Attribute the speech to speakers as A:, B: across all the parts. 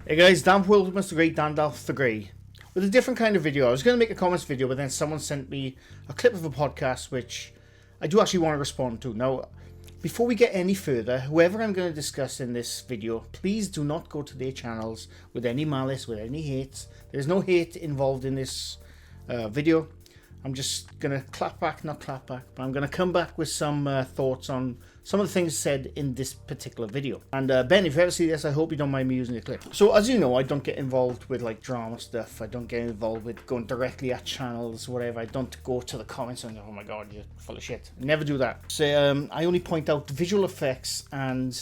A: Hey guys, Dan worldofmrgrey, Dan the Grey, with a different kind of video. I was going to make a comments video, but then someone sent me a clip of a podcast which I do actually want to respond to. Now, before we get any further, whoever I'm going to discuss in this video, please do not go to their channels with any malice, with any hate. There's no hate involved in this video. I'm just going to not clap back, but I'm going to come back with some thoughts on some of the things said in this particular video. And Ben, if you ever see this, I hope you don't mind me using the clip. So as you know, I don't get involved with like drama stuff. I don't get involved with going directly at channels, whatever. I don't go to the comments and oh my god, you're full of shit. I never do that. So I only point out visual effects and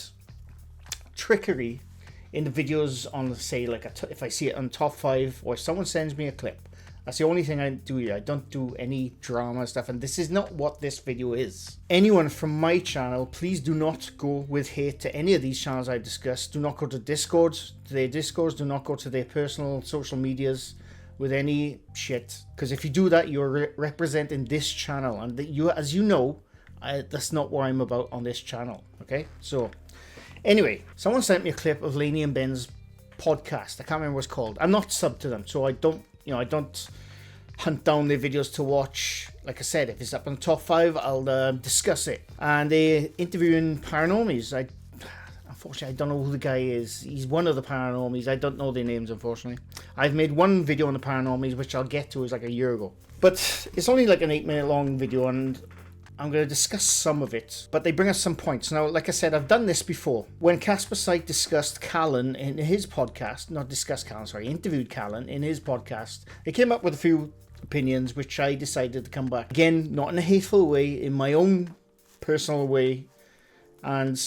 A: trickery in the videos on, say, like if I see it on top 5 or if someone sends me a clip. That's the only thing I do here. I don't do any drama stuff, and this is not what this video is. Anyone from my channel, please do not go with hate to any of these channels I discussed. Do not go to their Discords. Do not go to their personal social medias with any shit. Because if you do that, you're representing this channel, and as you know, that's not what I'm about on this channel. Okay, so anyway, someone sent me a clip of Lainey and Ben's podcast. I can't remember what it's called. I'm not sub to them, so I don't hunt down their videos to watch. Like I said, if it's up in the top 5, I'll discuss it. And they're interviewing Paranormies. Unfortunately, I don't know who the guy is. He's one of the Paranormies. I don't know their names, unfortunately. I've made one video on the Paranormies, which I'll get to, is like a year ago. But it's only like an 8-minute long video, and I'm going to discuss some of it, but they bring us some points. Now, like I said, I've done this before. When Casper Sight discussed Callan in his podcast, interviewed Callan in his podcast, they came up with a few opinions, which I decided to come back. Again, not in a hateful way, in my own personal way, and,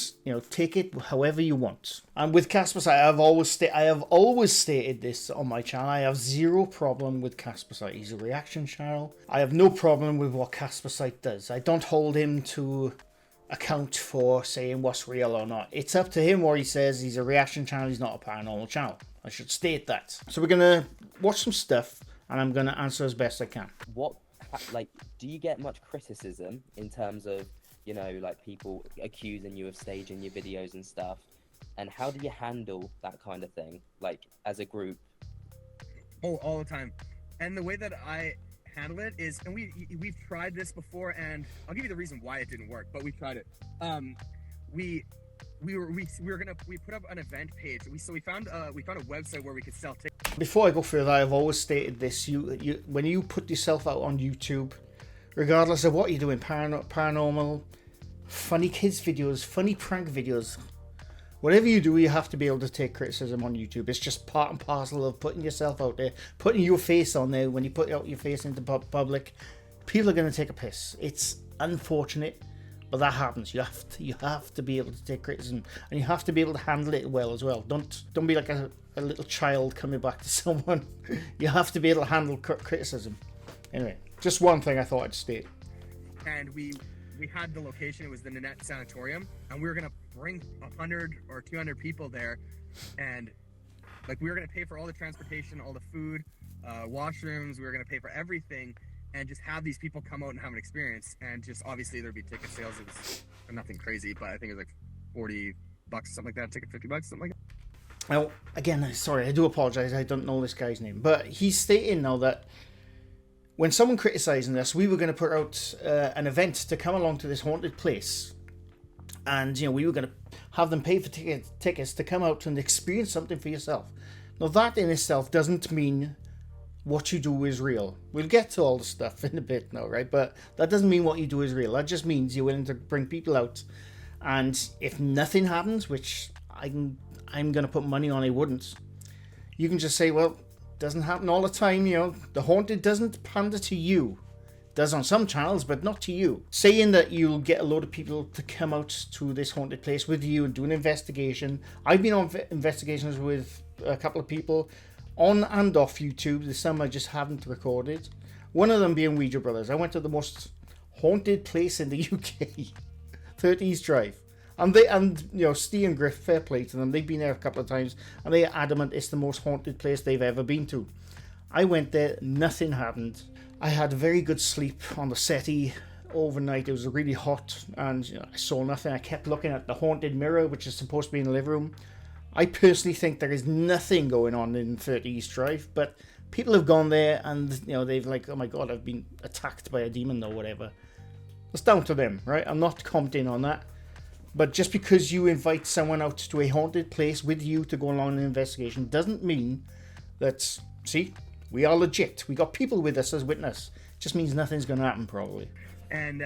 A: take it however you want. And with Casper Sight, I have always stated this on my channel. I have zero problem with Casper Sight. He's a reaction channel. I have no problem with what Casper Sight does. I don't hold him to account for saying what's real or not. It's up to him what he says. He's a reaction channel. He's not a paranormal channel. I should state that. So we're going to watch some stuff, and I'm going to answer as best I can.
B: Do you get much criticism in terms of, people accusing you of staging your videos and stuff? And how do you handle that kind of thing, as a group?
C: Oh, all the time. And the way that I handle it is, and we've tried this before, and I'll give you the reason why it didn't work, but we tried it. We put up an event page. We found a website where we could sell tickets.
A: Before I go further, I've always stated this: when you put yourself out on YouTube, regardless of what you're doing, paranormal, funny kids videos, funny prank videos, whatever you do, you have to be able to take criticism on YouTube. It's just part and parcel of putting yourself out there, putting your face on there. When you put out your face into public, people are going to take a piss. It's unfortunate, but that happens. You have to be able to take criticism, and you have to be able to handle it well as well. Don't be like a little child coming back to someone. You have to be able to handle criticism. Anyway, just one thing I thought I'd state.
C: And we had the location. It was the Nanette Sanatorium, and we were gonna bring 100 or 200 people there, and we were gonna pay for all the transportation, all the food, washrooms. We were gonna pay for everything, and just have these people come out and have an experience. And just obviously there'd be ticket sales. It was nothing crazy, but I think it was like $40, something like that. Ticket $50, something like that.
A: Now, again, sorry, I do apologize. I don't know this guy's name, but he's stating now that when someone criticizing us, we were going to put out an event to come along to this haunted place, and we were going to have them pay for tickets to come out and experience something for yourself. Now, that in itself doesn't mean what you do is real. We'll get to all the stuff in a bit now, right? But that doesn't mean what you do is real. That just means you're willing to bring people out, and if nothing happens, which I'm going to put money on it wouldn't, you can just say, well, doesn't happen all the time. The haunted doesn't pander to you. It does on some channels, but not to you. Saying that you'll get a load of people to come out to this haunted place with you and do an investigation. I've been on investigations with a couple of people on and off YouTube. The some I just haven't recorded. One of them being Ouija Brothers. I went to the most haunted place in the UK, 30s Drive. And Steve and Griff, fair play to them. They've been there a couple of times, and they're adamant it's the most haunted place they've ever been to. I went there, nothing happened. I had a very good sleep on the settee overnight. It was really hot, and I saw nothing. I kept looking at the haunted mirror, which is supposed to be in the living room. I personally think there is nothing going on in 30 East Drive, but people have gone there and, you know, they've like, oh my god, I've been attacked by a demon or whatever. It's down to them, right? I'm not commenting on that. But just because you invite someone out to a haunted place with you to go along an investigation doesn't mean that, see, we are legit. We got people with us as witness. Just means nothing's going to happen, probably.
C: And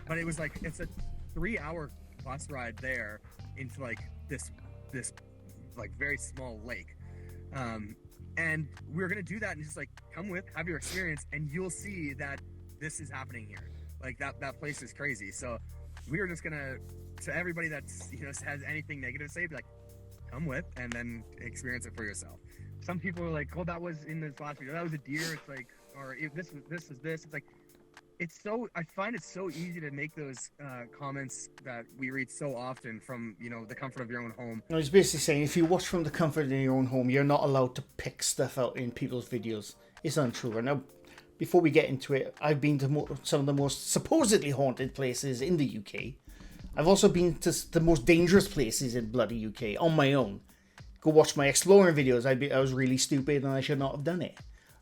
C: but it was like, it's a 3-hour bus ride there into like this like very small lake, and we were gonna do that and just like come with, have your experience, and you'll see that this is happening here. Like that place is crazy. So we were just gonna, to everybody that's, you know, has anything negative to say, be like, come with and then experience it for yourself. Some people are like, oh, that was in this last video, that was a deer. It's like, or if this is this. It's like, I find it so easy to make those comments that we read so often from, you know, the comfort of your own home.
A: No, he's basically saying if you watch from the comfort of your own home, you're not allowed to pick stuff out in people's videos. It's untrue. And now, before we get into it, I've been to some of the most supposedly haunted places in the UK. I've also been to the most dangerous places in bloody UK on my own. Go watch my exploring videos. I was really stupid and I should not have done it.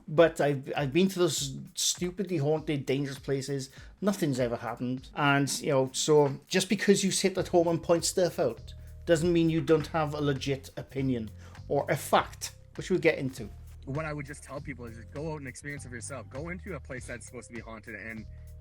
A: But I've been to those stupidly haunted, dangerous places. Nothing's ever happened. And, you know, so just because you sit at home and point stuff out doesn't mean you don't have a legit opinion or a fact, which we'll get into.
C: What I would just tell people is just go out and experience it for yourself. Go into a place that's supposed to be haunted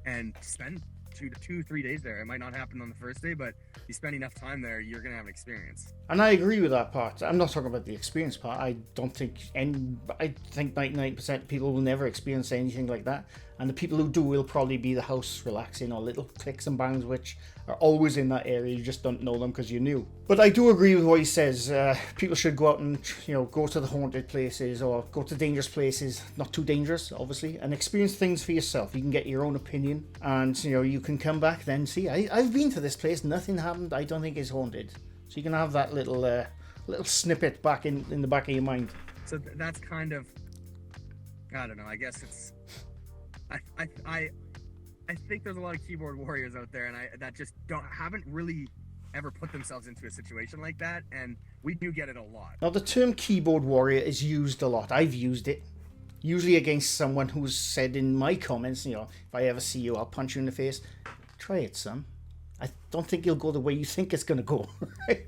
C: and spend 2-3 days there. It might not happen on the first day, but you spend enough time there, you're gonna have an experience.
A: And I agree with that part. I'm not talking about the experience part. I think 99% of people will never experience anything like that. And the people who do will probably be the house relaxing or little clicks and bangs, which are always in that area. You just don't know them because you're new. But I do agree with what he says. People should go out and, you know, go to the haunted places or go to dangerous places. Not too dangerous, obviously. And experience things for yourself. You can get your own opinion. And, you know, you can come back then. See, I've been to this place. Nothing happened. I don't think it's haunted. So you can have that little snippet back in the back of your mind.
C: So that's kind of, I don't know, I guess it's, I think there's a lot of keyboard warriors out there, and that just haven't really ever put themselves into a situation like that, and we do get it a lot.
A: Now, the term keyboard warrior is used a lot. I've used it, usually against someone who's said in my comments, you know, if I ever see you, I'll punch you in the face. Try it, son. I don't think you'll go the way you think it's going to go. Right?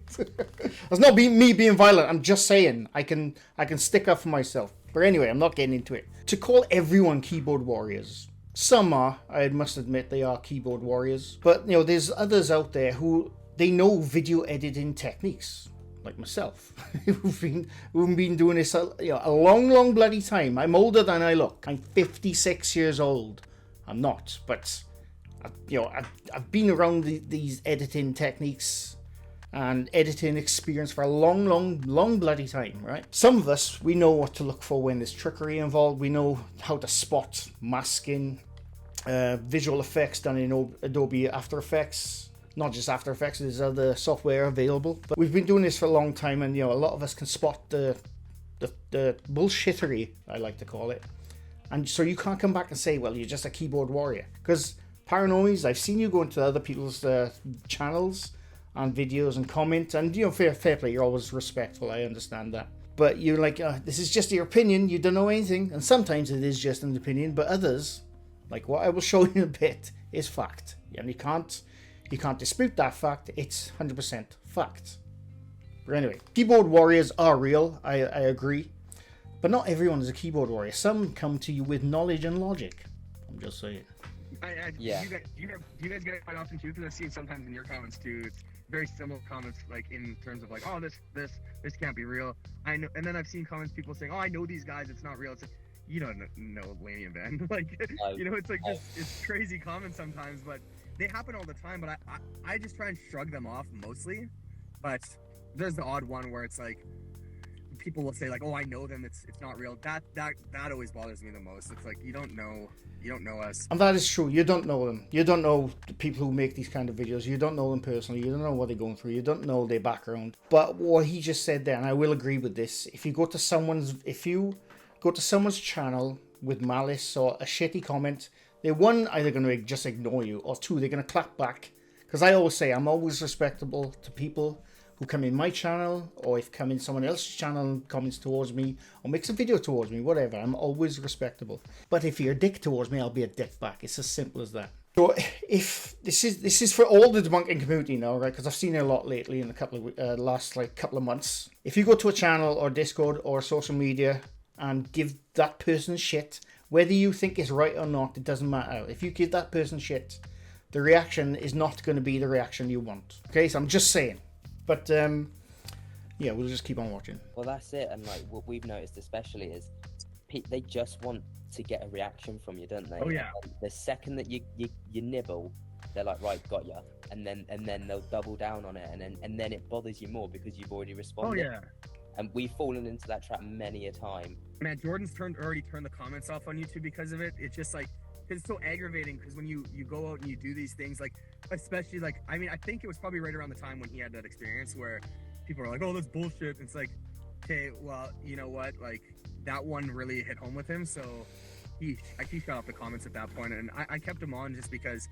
A: It's not me being violent. I'm just saying I can stick up for myself. But anyway, I'm not getting into it. To call everyone keyboard warriors, some are, I must admit, they are keyboard warriors. But, you know, there's others out there who, they know video editing techniques, like myself, who've been doing this a long bloody time. I'm older than I look. I'm 56 years old. I'm not, but, you know, I've been around these editing techniques and editing experience for a long bloody time, right? Some of us, we know what to look for when there's trickery involved. We know how to spot masking, visual effects done in Adobe After Effects. Not just After Effects, there's other software available. But we've been doing this for a long time, and, you know, a lot of us can spot the bullshittery, I like to call it. And so you can't come back and say, well, you're just a keyboard warrior. Because Paranormies, I've seen you go into other people's channels and videos and comment, and, you know, fair play, you're always respectful, I understand that. But you're like, this is just your opinion, you don't know anything. And sometimes it is just an opinion, but others, like what I will show you in a bit, is fact. And you can't dispute that fact. It's 100% fact. But anyway, keyboard warriors are real, I agree. But not everyone is a keyboard warrior. Some come to you with knowledge and logic. I'm just saying.
C: Yeah. You guys get it quite often too, because I see it sometimes in your comments too. It's very similar comments, like in terms of like, oh, this can't be real. I know, and then I've seen comments, people saying, oh, I know these guys, it's not real. It's like, you don't know Lainey and Ben. Like, you know, it's like just, it's crazy comments sometimes, but they happen all the time. But I just try and shrug them off mostly. But there's the odd one where it's like, people will say like, oh, I know them, it's not real. That always bothers me the most. It's like, you don't know us.
A: And that is true. You don't know them. You don't know the people who make these kind of videos. You don't know them personally. You don't know what they're going through. You don't know their background. But what he just said there, and I will agree with this, if you go to someone's channel with malice or a shitty comment, they're one, either going to just ignore you, or two, they're going to clap back. Because I always say, I'm always respectable to people who come in my channel, or if come in someone else's channel and comments towards me, or makes a video towards me, whatever. I'm always respectable. But if you're a dick towards me, I'll be a dick back. It's as simple as that. So if this is for all the debunking community now, right? Because I've seen it a lot lately in the last couple of months. If you go to a channel or Discord or social media and give that person shit, whether you think it's right or not, it doesn't matter. If you give that person shit, the reaction is not going to be the reaction you want. Okay, so I'm just saying. But yeah, we'll just keep on watching.
B: Well, that's it. And like what we've noticed especially is they just want to get a reaction from you, don't they?
C: Oh yeah.
B: The second that you nibble, they're like, right, got ya, and then they'll double down on it, and then it bothers you more because you've already responded.
C: Oh yeah.
B: And we've fallen into that trap many a time.
C: Man, Jordan's already turned the comments off on YouTube because of it. It's just like, it's so aggravating because when you go out and you do these things, like, especially like, I mean, I think it was probably right around the time when he had that experience where people are like, oh, that's bullshit. It's like, okay, well, you know what? Like, that one really hit home with him. So he shut off the comments at that point, and I kept him on just because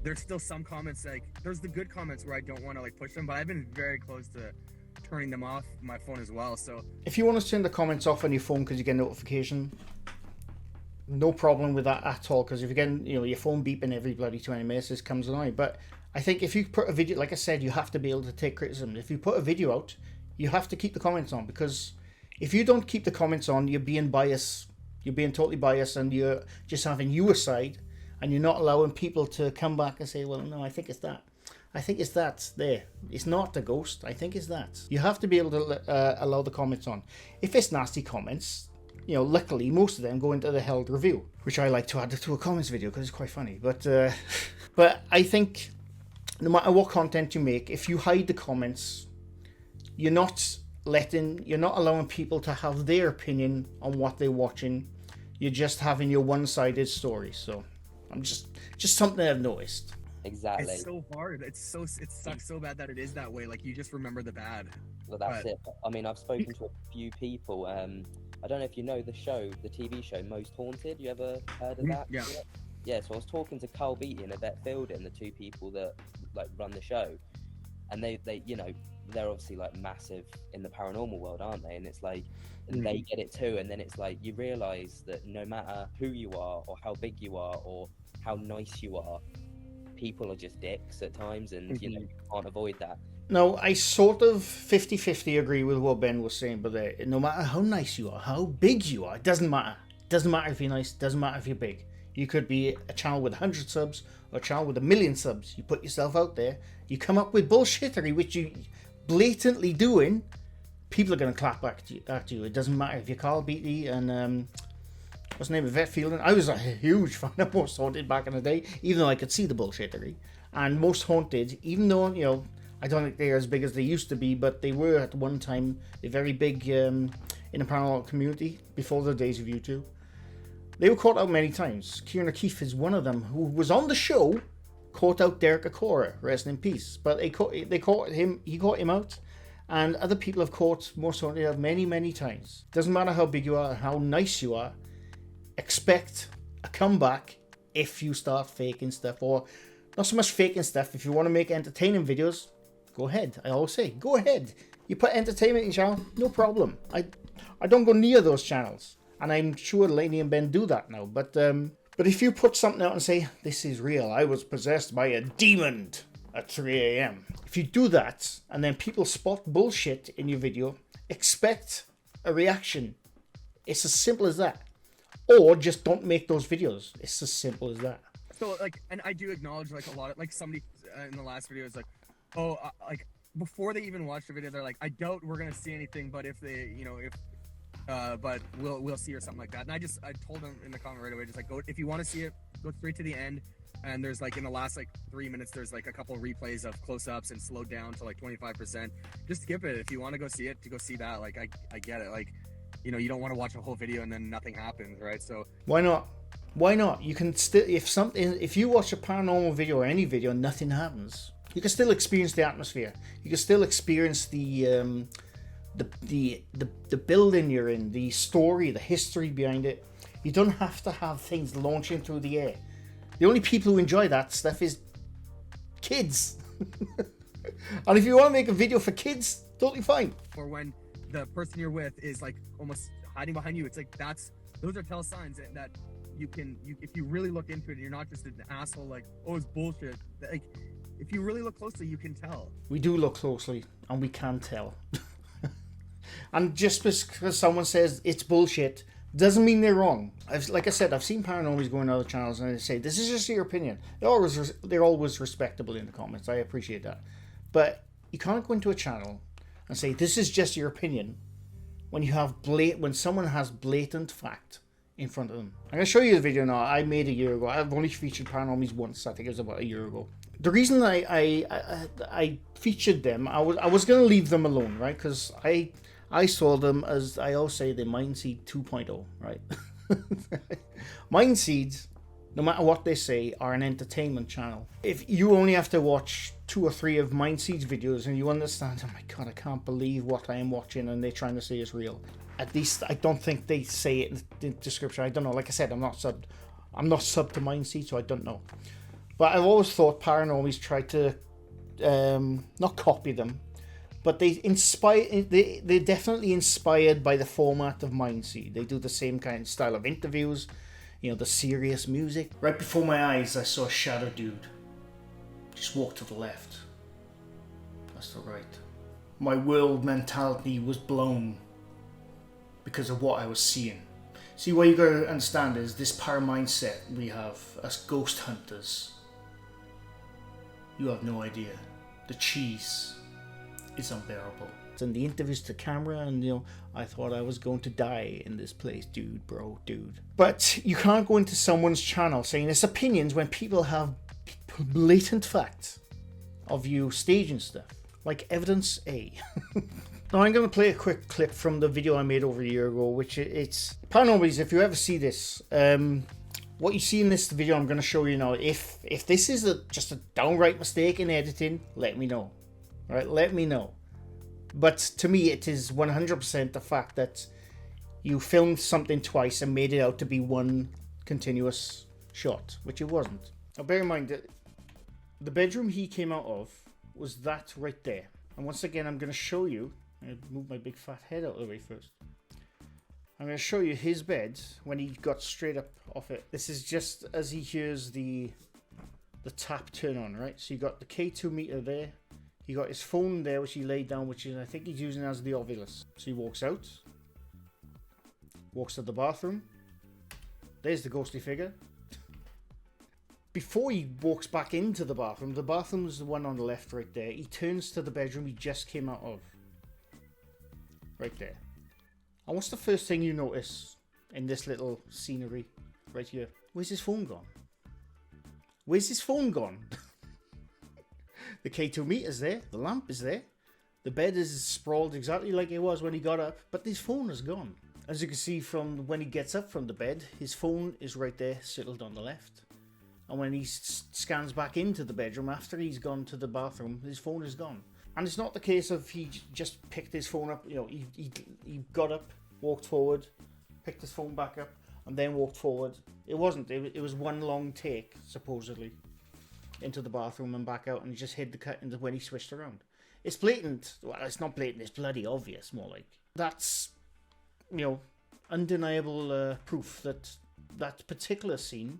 C: there's still some comments, like, there's the good comments where I don't want to like push them, but I've been very close to turning them off my phone as well. So
A: if you want to turn the comments off on your phone because you get a notification, no problem with that at all, because if you get your phone beeping every bloody 20 minutes, this comes annoying. But I think if you put a video, like I said, you have to be able to take criticism. If you put a video out, you have to keep the comments on, because if you don't keep the comments on, you're being biased. You're being totally biased, and you're just having your side, and you're not allowing people to come back and say, well, no, I think it's that. I think it's that there. It's not the ghost. I think it's that. You have to be able to allow the comments on. If it's nasty comments, luckily most of them go into the held review, which I like to add to a comments video because it's quite funny. But but I think no matter what content you make, if you hide the comments, you're not allowing people to have their opinion on what they're watching. You're just having your one-sided story. So I'm just something I've noticed.
B: Exactly.
C: It's so hard. It sucks so bad that it is that way. Like, you just remember the bad.
B: Well, that's it. I mean, I've spoken to a few people. I don't know if you know the TV show Most Haunted. You ever heard of that?
C: Yeah.
B: Yeah. So I was talking to Carl Beatty and Yvette Fielding, the two people that like run the show, and they they're obviously like massive in the paranormal world, aren't they? And it's like they get it too, and then it's like you realize that no matter who you are or how big you are or how nice you are, people are just dicks at times, and you can't avoid that.
A: No, I sort of 50-50 agree with what Ben was saying, but no matter how nice you are, how big you are, it doesn't matter. It doesn't matter if you're nice, it doesn't matter if you're big. You could be a channel with 100 subs or a channel with 1 million subs. You put yourself out there, you come up with bullshittery, which you blatantly doing, people are going to clap back at you. It doesn't matter if you're Carl Beatty and what's the name of Yvette Fielding. I was a huge fan of Most Haunted back in the day, even though I could see the bullshittery. And Most Haunted, even though, I don't think they're as big as they used to be, but they were at one time very big in the paranormal community before the days of YouTube. They were caught out many times. Kieran O'Keefe is one of them, who was on the show, caught out Derek Acora, rest in peace. But he caught him out, and other people have caught Most Haunted out many, many times. Doesn't matter how big you are, how nice you are, expect a comeback if you start faking stuff, or not so much faking stuff. If you want to make entertaining videos, go ahead. I always say, go ahead. You put entertainment in your channel, no problem. I don't go near those channels, and I'm sure Lainey and Ben do that now. But if you put something out and say, this is real, I was possessed by a demon at 3 a.m. If you do that, and then people spot bullshit in your video, expect a reaction. It's as simple as that. Or just don't make those videos. It's as simple as that.
C: So, like, and I do acknowledge, like, a lot of, like, somebody in the last video is like, oh, like, before they even watch the video, they're like, I doubt we're gonna see anything, but if they, but we'll see or something like that. And I told them in the comment right away, just like, go, if you want to see it, go straight to the end. And there's like, in the last like 3 minutes, there's like a couple of replays of close-ups and slowed down to like 25%. Just skip it if you want to go see it. To go see that, like, I get it. Like, you don't want to watch a whole video and then nothing happens, right? So
A: why not? Why not? You can still, if you watch a paranormal video or any video and nothing happens, you can still experience the atmosphere. You can still experience the building you're in, the story, the history behind it. You don't have to have things launching through the air. The only people who enjoy that stuff is kids. And if you want to make a video for kids, totally fine.
C: Or when the person you're with is like almost hiding behind you, it's like those are tell signs that you if you really look into it and you're not just an asshole like, oh, it's bullshit. Like, if you really look closely, you can tell.
A: We do look closely and we can tell. And just because someone says it's bullshit doesn't mean they're wrong. Like I said, I've seen Paranormies go on other channels and they say, this is just your opinion. They're always respectable in the comments. I appreciate that. But you can't go into a channel and say, this is just your opinion, when you have when someone has blatant fact in front of them. I'm going to show you the video now I made a year ago. I've only featured Paranormies once. I think it was about a year ago. The reason I featured them, I was going to leave them alone, right? Because I saw them as, I always say, the Mindseed 2.0, right? Mindseeds, no matter what they say, are an entertainment channel. If you only have to watch 2 or 3 of Mindseed's videos and you understand, oh my god, I can't believe what I am watching and they're trying to say is real. At least I don't think they say it in the description. I don't know. Like I said, I'm not sub to Mindseed, so I don't know. But I've always thought Paranormies tried to not copy them, but they're definitely inspired by the format of Mindseed. They do the same kind of style of interviews, you know, the serious music. Right before my eyes, I saw a shadow dude. Just walk to the left. That's the right. My world mentality was blown because of what I was seeing. See, what you gotta understand is this power mindset we have as ghost hunters. You have no idea. The cheese is unbearable. And the interviews to camera, and you know, I thought I was going to die in this place, dude. But you can't go into someone's channel saying it's opinions when people have blatant facts of you staging stuff, like evidence A. Now I'm going to play a quick clip from the video I made over a year ago, which it's Paranormies. If you ever see this, what you see in this video I'm going to show you now, if this is just a downright mistake in editing, let me know. All right, let me know. But to me, it is 100% the fact that you filmed something twice and made it out to be one continuous shot, which it wasn't. Now bear in mind that the bedroom he came out of was that right there. And once again, I'm going to show you, I'm going to move my big fat head out of the way first. I'm going to show you his bed when he got straight up off it. This is just as he hears the tap turn on, right? So you got the K2 meter there. He got his phone there, which he laid down, which is, I think he's using as the Ovilus. So he walks out, walks to the bathroom. There's the ghostly figure. Before he walks back into the bathroom is the one on the left right there. He turns to the bedroom he just came out of. Right there. And what's the first thing you notice in this little scenery right here? Where's his phone gone? Where's his phone gone? The K2 meter's there, the lamp is there, the bed is sprawled exactly like it was when he got up, but his phone is gone. As you can see from when he gets up from the bed, his phone is right there, settled on the left. And when he scans back into the bedroom after he's gone to the bathroom, his phone is gone. And it's not the case of he just picked his phone up, you know, he got up, walked forward, picked his phone back up, and then walked forward. It wasn't, it was one long take, supposedly, into the bathroom and back out, and he just hid the curtains when he switched around. It's blatant. Well, it's not blatant, it's bloody obvious, more like. That's, you know, undeniable proof that that particular scene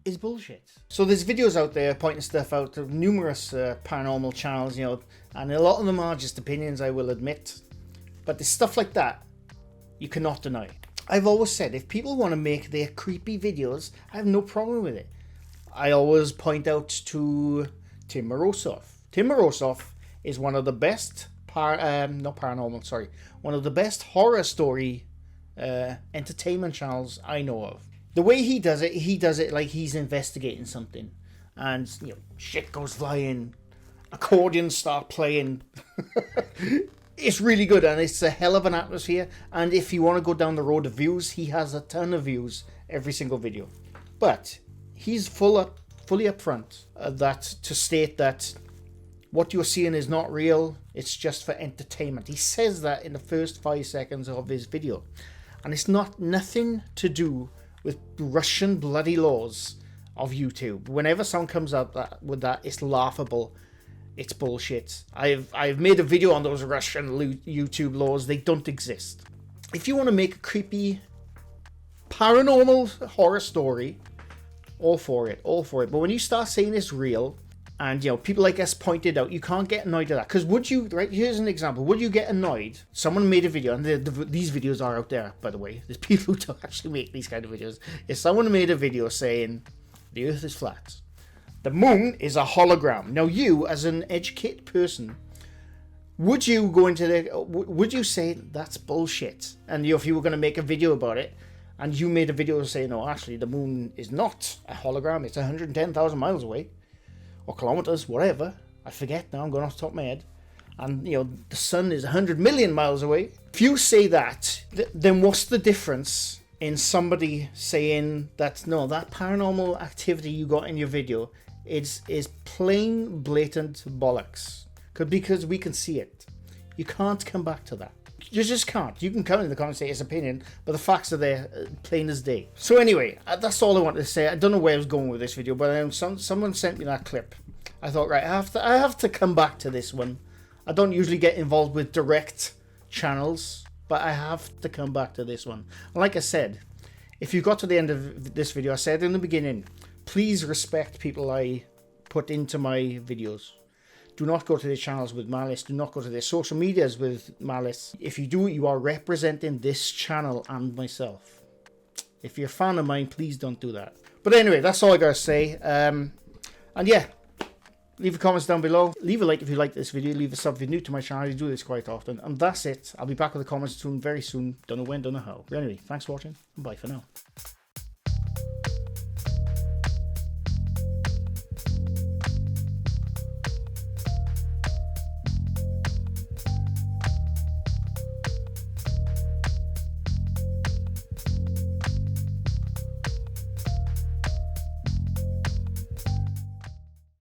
A: is bullshit. So there's videos out there pointing stuff out of numerous paranormal channels, you know, and a lot of them are just opinions, I will admit. But there's stuff like that you cannot deny. I've always said, if people want to make their creepy videos, I have no problem with it. I always point out to Tim Morosoff. Tim Morosoff is one of the best one of the best horror story entertainment channels I know of. The way he does it like he's investigating something, and you know, shit goes flying, accordions start playing. It's really good, and it's a hell of an atmosphere. And if you want to go down the road of views, he has a ton of views every single video. But he's fully upfront that to state that what you're seeing is not real, it's just for entertainment. He says that in the first 5 seconds of his video. And it's nothing to do with Russian bloody laws of YouTube. Whenever someone comes up with that, it's laughable. it's bullshit. I've made a video on those Russian YouTube laws. They don't exist. If you want to make a creepy paranormal horror story, all for it. But when you start saying it's real, and people like us pointed out, you can't get annoyed at that. Because would you, right? Here's an example. Would you get annoyed? Someone made a video, and these videos are out there, by the way. There's people who don't actually make these kind of videos. If someone made a video saying the Earth is flat, the moon is a hologram. Now, you, as an educated person, would you go into would you say that's bullshit? And if you were going to make a video about it, and you made a video saying, no, actually, the moon is not a hologram. It's 110,000 miles away. Or kilometers, whatever. I forget now, I'm going off the top of my head. And, the sun is 100 million miles away. If you say that, then what's the difference in somebody saying that, no, that paranormal activity you got in your video is plain, blatant bollocks? Because we can see it. You can't come back to that. You just can't. You can come in the comments and say it's opinion, but the facts are there, plain as day. So anyway, that's all I wanted to say. I don't know where I was going with this video, but someone sent me that clip. I thought, right, I have to come back to this one. I don't usually get involved with direct channels, but I have to come back to this one. And like I said, if you got to the end of this video, I said in the beginning, please respect people I put into my videos. Do not go to their channels with malice. Do not go to their social medias with malice. If you do, you are representing this channel and myself. If you're a fan of mine, please don't do that. But anyway, that's all I gotta say. And yeah, leave your comments down below. Leave a like if you like this video. Leave a sub if you're new to my channel. I do this quite often. And that's it. I'll be back with the comments soon, very soon. Don't know when, don't know how. But anyway, thanks for watching, and bye for now.